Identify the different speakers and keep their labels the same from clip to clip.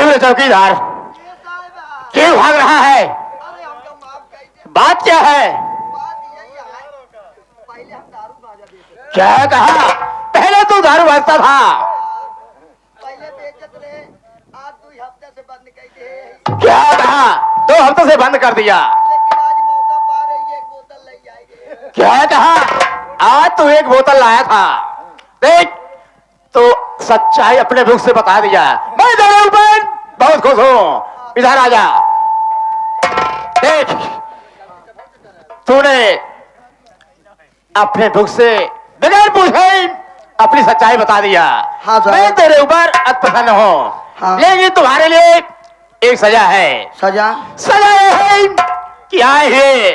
Speaker 1: रे चौकीदार, क्यों भाग रहा है? बात क्या है? क्या कहा? पहले तू दारू बेचता था, क्या कहा? 2 हफ्ते से बंद कर दिया, क्या कहा? आज तू 1 बोतल लाया था। देख, तो सच्चाई अपने मुख से बता दिया। मैं तेरे ऊपर बहुत खुश हूं। इधर आजा। देख, तूने अपने मुख से बगैर पूछे अपनी सच्चाई बता दिया।
Speaker 2: हाँ साहब।
Speaker 1: मैं तेरे ऊपर अति प्रसन्न हूँ।
Speaker 2: हाँ।
Speaker 1: लेकिन तुम्हारे लिए एक सजा है।
Speaker 2: सजा?
Speaker 1: सजा ये है कि आए हुए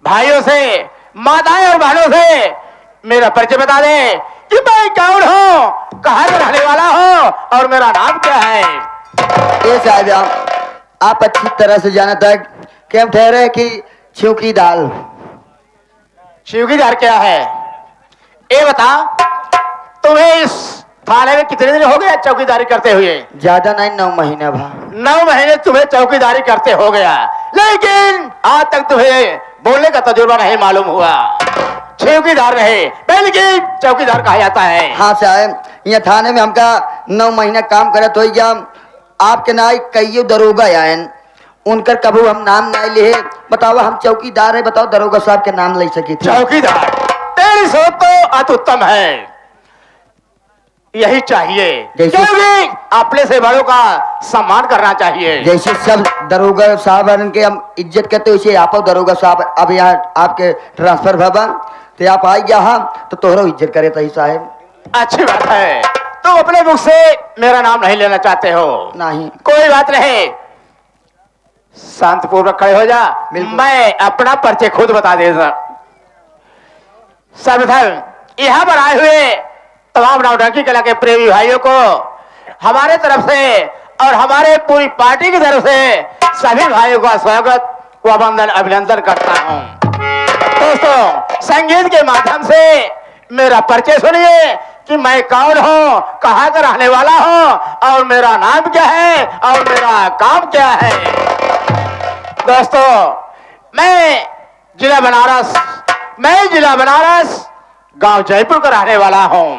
Speaker 1: भाइयों से, माताएं और बहनों से मेरा परिचय बता दे कि मैं कौन हूँ, कहाँ का रहने वाला हूँ और मेरा नाम क्या है।
Speaker 2: ये साहब, आप अच्छी तरह से जानते हैं कि हम ठहरे कि चौकीदार।
Speaker 1: चौकीदार क्या है ये बता। तुम्हें इस थाने में कितने दिन हो गए चौकीदारी करते हुए?
Speaker 2: ज्यादा नहीं, 9 महीना भा।
Speaker 1: 9 महीने तुम्हें चौकीदारी करते हो गया, लेकिन आज तक तुम्हें बोलने का तजुर्बा नहीं मालूम हुआ। चौकीदार रहे, बल्कि चौकीदार कहा जाता है।
Speaker 2: हाँ साहब, यहाँ थाने में हमका 9 महीना काम करे तो या आपके नाई कई दरोगा आयन, उनकर कबू हम नाम नहीं लिए। बताओ, हम चौकीदार है, बताओ दरोगा साहब के नाम ले सकी थी।
Speaker 1: चौकीदार, तेरी सोच तो अति उत्तम है, यही चाहिए, क्योंकि अपने से बड़ों का सम्मान करना चाहिए।
Speaker 2: जैसे सब दरोगा साहब उनके हम इज्जत करते वैसे आप दरोगा साहब अब यहाँ आपके ट्रांसफर भवन तो आप आई यहाँ तो तोहरो इज्जत करे तही साहब।
Speaker 1: अच्छी बात है, तुम अपने मुख से मेरा नाम नहीं लेना चाहते हो।
Speaker 2: नहीं,
Speaker 1: कोई बात नहीं, शांतिपूर्वक खड़े हो जा। मैं अपना परिचय खुद बता देगा। सर्वप्रथम यहाँ पर आए हुए तमाम नौटंकी कला के प्रेमी भाइयों को हमारे तरफ से और हमारे पूरी पार्टी की तरफ से सभी भाइयों का स्वागत व वंदन अभिनंदन करता हूँ। दोस्तों, संगीत के माध्यम से मेरा परिचय सुनिए कि मैं कौन हूँ, कहाँ का रहने वाला हूँ और मेरा नाम क्या है और मेरा काम क्या है। दोस्तों, मैं जिला बनारस गांव जयपुर का रहने वाला हूँ।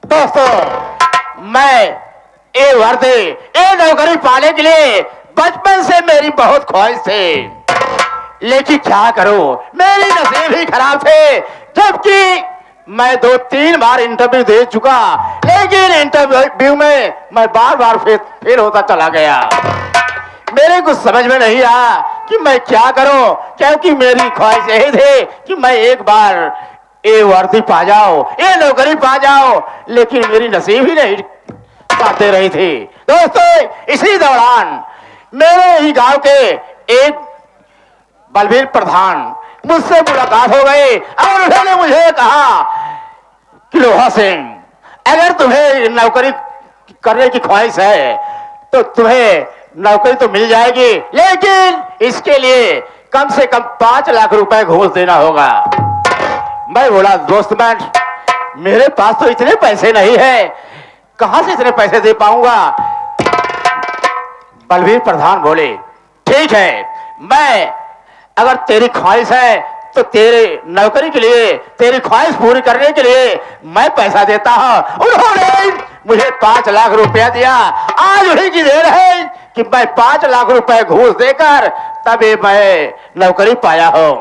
Speaker 1: दोस्तों, मैं ये वर्दी, ये नौकरी पाने के लिए बचपन से मेरी बहुत ख्वाहिश थी, लेकिन क्या करूं, मेरी नसीब ही खराब थे। जबकि मैं 2-3 बार इंटरव्यू दे चुका, लेकिन इंटरव्यू में मैं बार फेल होता चला गया। मेरे कुछ समझ में नहीं आया कि मैं क्या करूं, क्योंकि मेरी ख्वाहिश यही थी कि मैं एक बार ये वर्दी पा जाओ, ये नौकरी पा जाओ, लेकिन मेरी नसीब ही नहीं साथ दे रही थी। दोस्तों, इसी दौरान मेरे ही गांव के एक बलबीर प्रधान मुझसे मुलाकात हो गई और उन्होंने मुझे कहा कि लोहा सिंह, अगर तुम्हें नौकरी करने की ख्वाहिश है तो तुम्हें नौकरी तो मिल जाएगी, लेकिन इसके लिए कम से कम 5 लाख रुपए घूस देना होगा। मैं बोला, दोस्त बैठ, मेरे पास तो इतने पैसे नहीं है, कहां से इतने पैसे दे पाऊंगा। बलबीर प्रधान बोले, ठीक है, मैं अगर तेरी ख्वाहिश है तो तेरे नौकरी के लिए, तेरी ख्वाहिश पूरी करने के लिए मैं पैसा देता हूं। उन्होंने मुझे 5 लाख रुपया दिया। आज उन्हीं की देर है कि मैं 5 लाख रुपए घूस देकर तभी मैं नौकरी पाया हूं।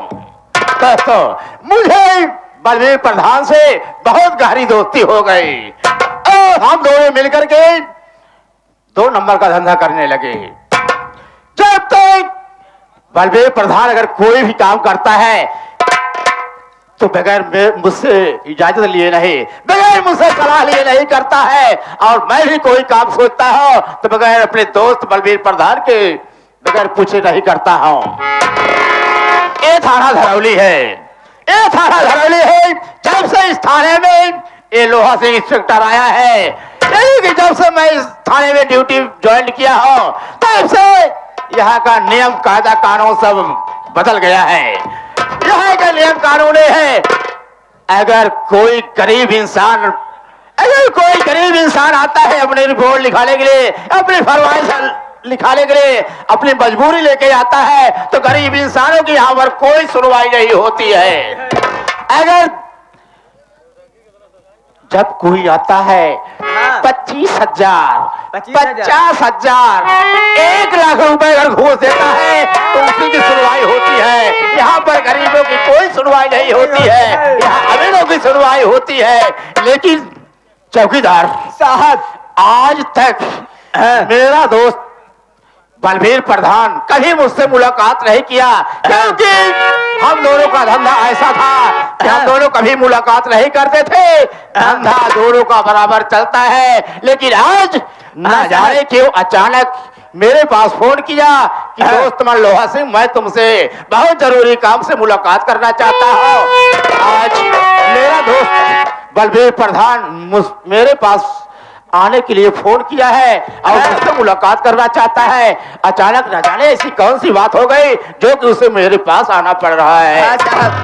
Speaker 1: दोस्तों, मुझे बलबीर प्रधान से बहुत गहरी दोस्ती हो गई और हम दोनों मिलकर के 2 नंबर का धंधा करने लगे। जब तक बलबीर प्रधान अगर कोई भी काम करता है तो बगैर मुझसे इजाजत लिए नहीं, बगैर मुझसे सलाह लिए नहीं करता है, और मैं भी कोई काम सोचता हूं तो बगैर अपने दोस्त बलबीर प्रधान के बगैर पूछे नहीं करता हूं। ये थाना धरौली है, ये थाना धरौली है। जब से इस थाने में ये लोहा सिंह इंस्पेक्टर आया है, यही कि जब से मैं इस थाने में ड्यूटी ज्वाइन किया हूं, तब से यहाँ का नियम कायदा कानून सब बदल गया है। यहाँ का नियम कानून है, अगर कोई गरीब इंसान अगर कोई गरीब इंसान आता है अपनी रिपोर्ट लिखाने के लिए, अपनी फरमाइश लिखाने के लिए, अपनी मजबूरी लेके आता है, तो गरीब इंसानों की यहाँ पर कोई सुनवाई नहीं होती है। अगर जब कोई आता है 25,000, 50,000, 1,00,000 रुपए अगर घूस देता है तो उसी की सुनवाई होती है। यहाँ पर गरीबों की कोई सुनवाई नहीं होती है, यहाँ अमीरों की सुनवाई होती है। लेकिन चौकीदार
Speaker 2: साहब,
Speaker 1: आज तक मेरा दोस्त बलबीर प्रधान कभी मुझसे मुलाकात नहीं किया, क्योंकि हम दोनों का धंधा ऐसा था कि हम दोनों कभी मुलाकात नहीं करते थे। धंधा दोनों का बराबर चलता है। लेकिन आज ना जाने क्यों अचानक मेरे पास फोन किया कि दोस्त मन लोहा सिंह, मैं तुमसे बहुत जरूरी काम से मुलाकात करना चाहता हूँ। आज मेरा दोस्त बलबीर प्रधान मेरे पास आने के लिए फोन किया है और मुझसे मुलाकात करना चाहता है। अचानक न जाने ऐसी कौन सी बात हो गई जो कि उसे मेरे पास आना पड़ रहा है।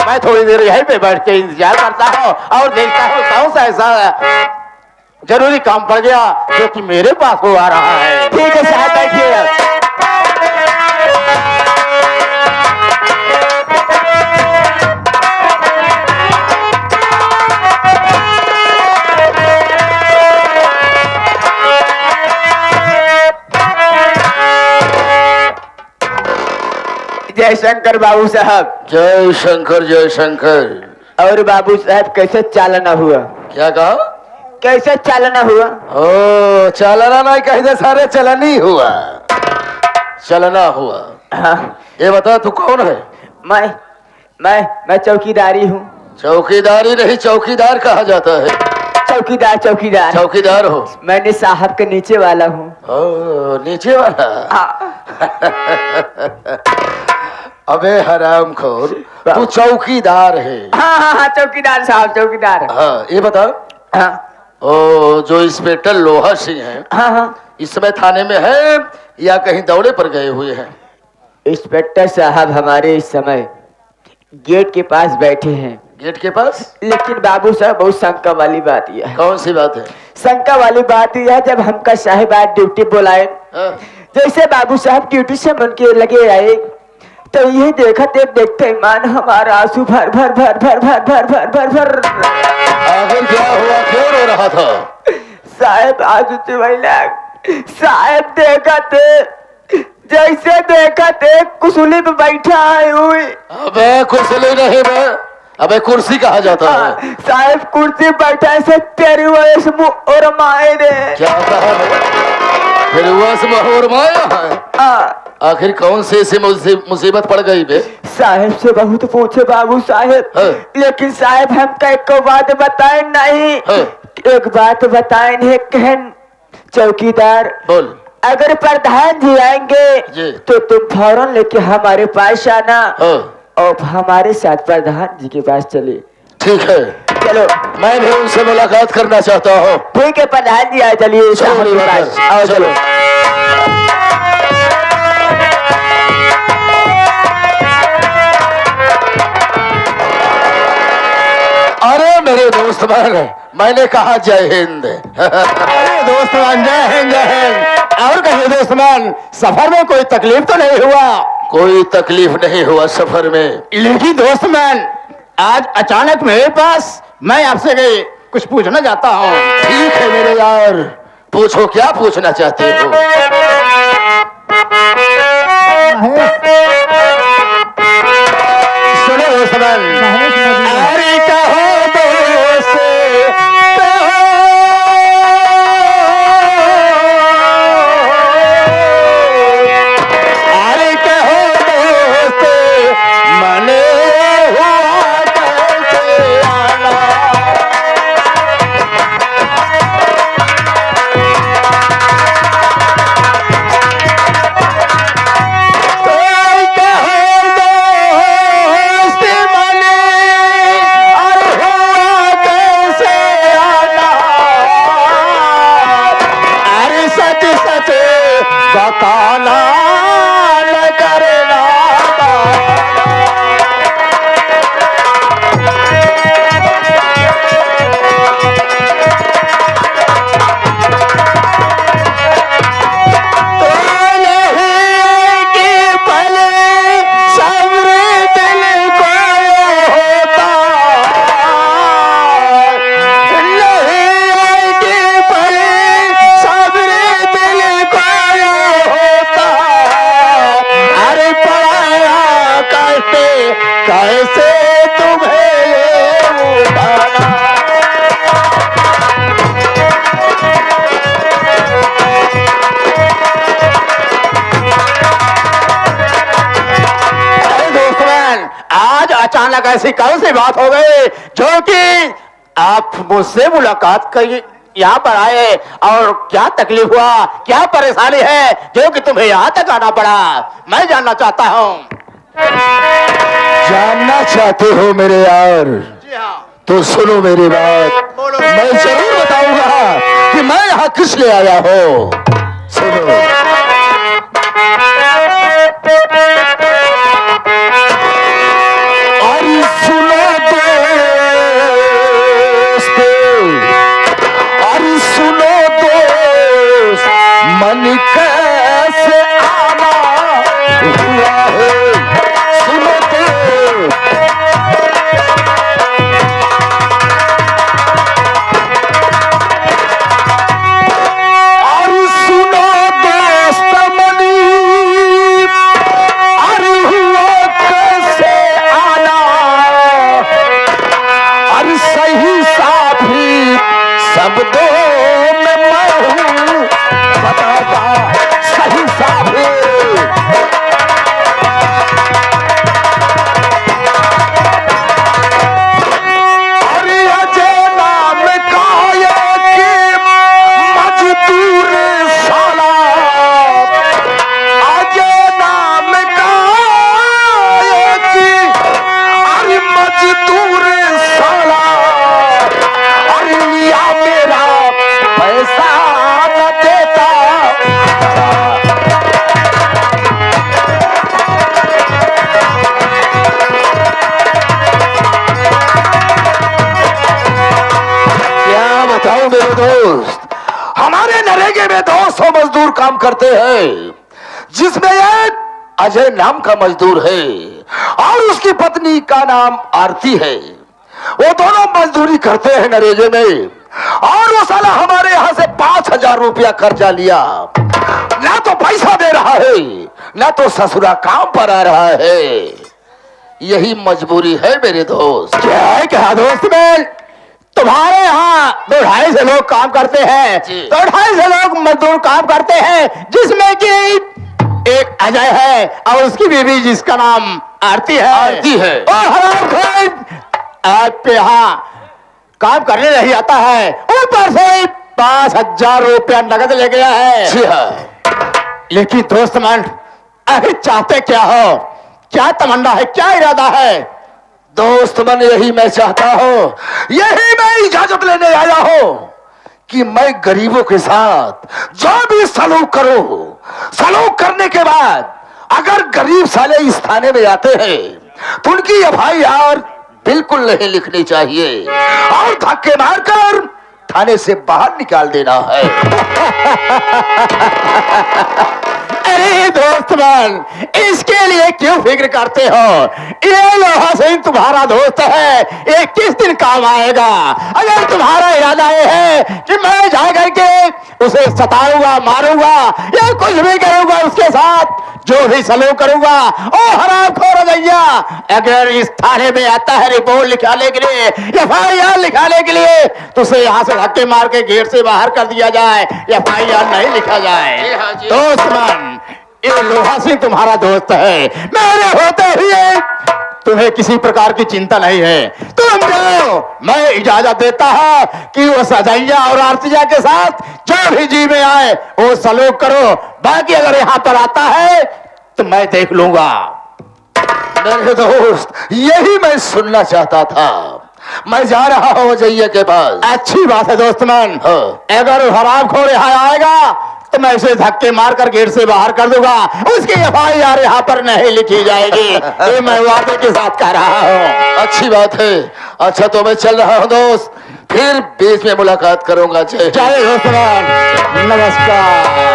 Speaker 1: मैं थोड़ी देर यहीं पे बैठ के इंतजार करता हूँ और देखता हूँ कौन सा ऐसा जरूरी काम पड़ गया जो कि मेरे पास हो आ रहा है।
Speaker 2: ठीक है साहब, बैठिए। जय शंकर बाबू साहब।
Speaker 1: जय शंकर जय शंकर।
Speaker 2: और बाबू साहब कैसे चालना हुआ?
Speaker 1: क्या कहा?
Speaker 2: कैसे चालना हुआ?
Speaker 1: ओ चालना नहीं कही दे, सारे चलनी हुआ, चलना हुआ।
Speaker 2: हाँ।
Speaker 1: ये बता तू कौन है?
Speaker 2: मैं चौकीदारी हूँ।
Speaker 1: चौकीदारी नहीं, चौकीदार कहा जाता है।
Speaker 2: चौकीदार चौकीदार
Speaker 1: चौकीदार हो?
Speaker 2: मैंने साहब के नीचे वाला हूँ।
Speaker 1: ओ नीचे वाला। अबे हरामखोर, तू चौकीदार है?
Speaker 2: हाँ, चौकीदार साहब, चौकीदार।
Speaker 1: हाँ ये बता।
Speaker 2: हाँ।
Speaker 1: ओ जो इंस्पेक्टर लोहा सिंह है,
Speaker 2: हाँ,
Speaker 1: इस समय थाने में है या कहीं दौड़े पर गए हुए हैं?
Speaker 2: इंस्पेक्टर साहब हमारे इस समय गेट के पास बैठे हैं।
Speaker 1: गेट के पास?
Speaker 2: लेकिन बाबू साहब बहुत शंका वाली बात यह है।
Speaker 1: कौन सी बात है?
Speaker 2: शंका वाली बात यह है, जब हमका साहिब आज ड्यूटी बुलाए,
Speaker 1: हाँ।
Speaker 2: जैसे बाबू साहब ड्यूटी से मन के लगे आए तो यही देखते ईमान हमारा आंसू भर भर भर भर भर भर भर भर भर।
Speaker 1: आखिर क्या हुआ, क्यों रो रहा था?
Speaker 2: साहब आज साहब देखा थे कुसुली पे बैठा है हुई।
Speaker 1: अबे कुर्सी नहीं बे, अबे कुर्सी कहा जाता है?
Speaker 2: साहब कुर्सी बैठा है, तेरी वजह से मुँह और माए रे।
Speaker 1: क्या कहा? फिर और माया है? आखिर कौन से ऐसी मुसीबत पड़ गई बे?
Speaker 2: साहब से बहुत पूछे बाबू साहब, लेकिन साहब हमका एक बात बताए नहीं। एक बात बताए नहीं, कहन चौकीदार
Speaker 1: बोल।
Speaker 2: अगर प्रधान जी आएंगे तो तुम फौरन लेके हमारे पास आना और हमारे साथ प्रधान जी के पास चले।
Speaker 1: ठीक है,
Speaker 2: चलो।
Speaker 1: मैं भी उनसे मुलाकात करना चाहता हूँ।
Speaker 2: ठीक है, प्रधान जी आए, चलिए साहब के पास आओ, चलो।
Speaker 1: अरे मेरे दोस्त मान, मैंने कहा जय हिंद। अरे दोस्त मान, जय हिंद जय हिंद। और कहिए दोस्त मान, सफर में कोई तकलीफ तो नहीं हुआ? कोई तकलीफ नहीं हुआ सफर में। लेकिन दोस्त मान आज अचानक मेरे पास, मैं आपसे कुछ पूछना चाहता हूँ। ठीक है मेरे यार, पूछो, क्या पूछना चाहते हो? सुनो दोस्त मान, अरे कहो दोस्त, अरे कहो दोस्त, मने हुआ कैसे आना? बताना न करना। अचानक ऐसी कौन सी बात हो गई जो कि आप मुझसे मुलाकात कर यहाँ पर आए, और क्या तकलीफ हुआ, क्या परेशानी है जो कि तुम्हें यहाँ तक आना पड़ा? मैं जानना चाहता हूँ।
Speaker 3: जानना चाहते हो मेरे यार?
Speaker 1: जी हाँ।
Speaker 3: तो सुनो मेरी बात,
Speaker 1: बोलो।
Speaker 3: मैं जरूर बताऊंगा कि मैं यहाँ किस लिए आया हूँ। सुनो। अरे सुनो दोस्त, अरे सुनो दोस्त, मन कैसे आना हुआ है। सुनो दोस्त, अरे सुनो दोस्त मनी, अरे हुआ कैसे आना, अरे सही साथी शब्दों में मैं हूँ बताता, सही साथी। अरे अजय नाम कायक मजदूर साला, अजय नाम कायक अरे मजदूर साला, अरे लिया मेरा पैसा न देता। क्या बताऊं मेरे दोस्त, हमारे नरेगे में 200 मजदूर काम करते हैं, जिसमें एक अजय नाम का मजदूर है और उसकी पत्नी का नाम आरती है। वो दोनों मजदूरी करते हैं नरेगे में, और वो साला हमारे यहाँ से 5,000 रुपया कर्जा लिया। ना तो पैसा दे रहा है, ना तो ससुरा काम पर आ रहा है। यही मजबूरी है मेरे दोस्त।
Speaker 1: क्या है क्या दोस्त? में तुम्हारे यहाँ 2-250 लोग काम करते हैं,
Speaker 3: जी।
Speaker 1: 2-250 लोग मजदूर काम करते हैं, जिसमें कि एक अजय है और उसकी बीवी जिसका नाम आरती है।
Speaker 3: आरती है।
Speaker 1: और हरामखोर आपके यहाँ काम करने नहीं आता है, ऊपर से 5,000 रुपया नगद ले गया है।
Speaker 3: जी हाँ।
Speaker 1: लेकिन दोस्त मन, आखिर चाहते क्या हो? क्या तमन्ना है, क्या इरादा है?
Speaker 3: दोस्त मन, यही मैं चाहता हूं, यही मैं इजाजत लेने आया हूं कि मैं गरीबों के साथ जो भी सलूक करूं, सलूक करने के बाद अगर गरीब साले इस थाने में आते हैं तो उनकी एफआईआर बिल्कुल नहीं लिखनी चाहिए और धक्के मारकर थाने से बाहर निकाल देना है।
Speaker 1: अरे दोस्त मन, इसके लिए क्यों फिक्र करते हो? ये लोहा सिंह तुम्हारा दोस्त है, ये किस दिन काम आएगा? अगर तुम्हारा इरादा ये है कि मैं जा करके उसे सताऊंगा, मारूंगा या कुछ भी करूंगा उसके साथ, जो भी सलूक करूंगा, ओ हरामखोर रजैया, अगर इस थाने में आता है रिपोर्ट लिखाने के लिए, एफआईआर लिखाने के लिए, तो उसे यहाँ से धक्के मार के गेट से बाहर कर दिया जाए, एफआईआर नहीं लिखा जाए।
Speaker 3: जी हाँ, जी।
Speaker 1: दोस्त मन, ये लोहा सिंह तुम्हारा दोस्त है, मेरे होते हुए तुम्हें किसी प्रकार की चिंता नहीं है। तुम जाओ, मैं इजाजत देता हूं कि वो सजैया और आरतिया के साथ जो भी जी में आए वो सलूक करो। बाकी अगर यहाँ पर आता है तो मैं देख लूंगा।
Speaker 3: मेरे दोस्त, यही मैं सुनना चाहता था। मैं जा रहा हूं अजय के पास।
Speaker 1: अच्छी बात है दोस्त मन।
Speaker 3: हाँ।
Speaker 1: अगर हरामखोर यहाँ आएगा तो मैं उसे धक्के मारकर गेट से बाहर कर दूंगा, उसकी एफआईआर यहाँ पर नहीं लिखी जाएगी। ये मैं वादे के साथ कह रहा हूँ।
Speaker 3: अच्छी बात है। अच्छा, तो मैं चल रहा हूँ दोस्त, फिर बीच में मुलाकात करूंगा।
Speaker 1: जय दोस्त मन, नमस्कार।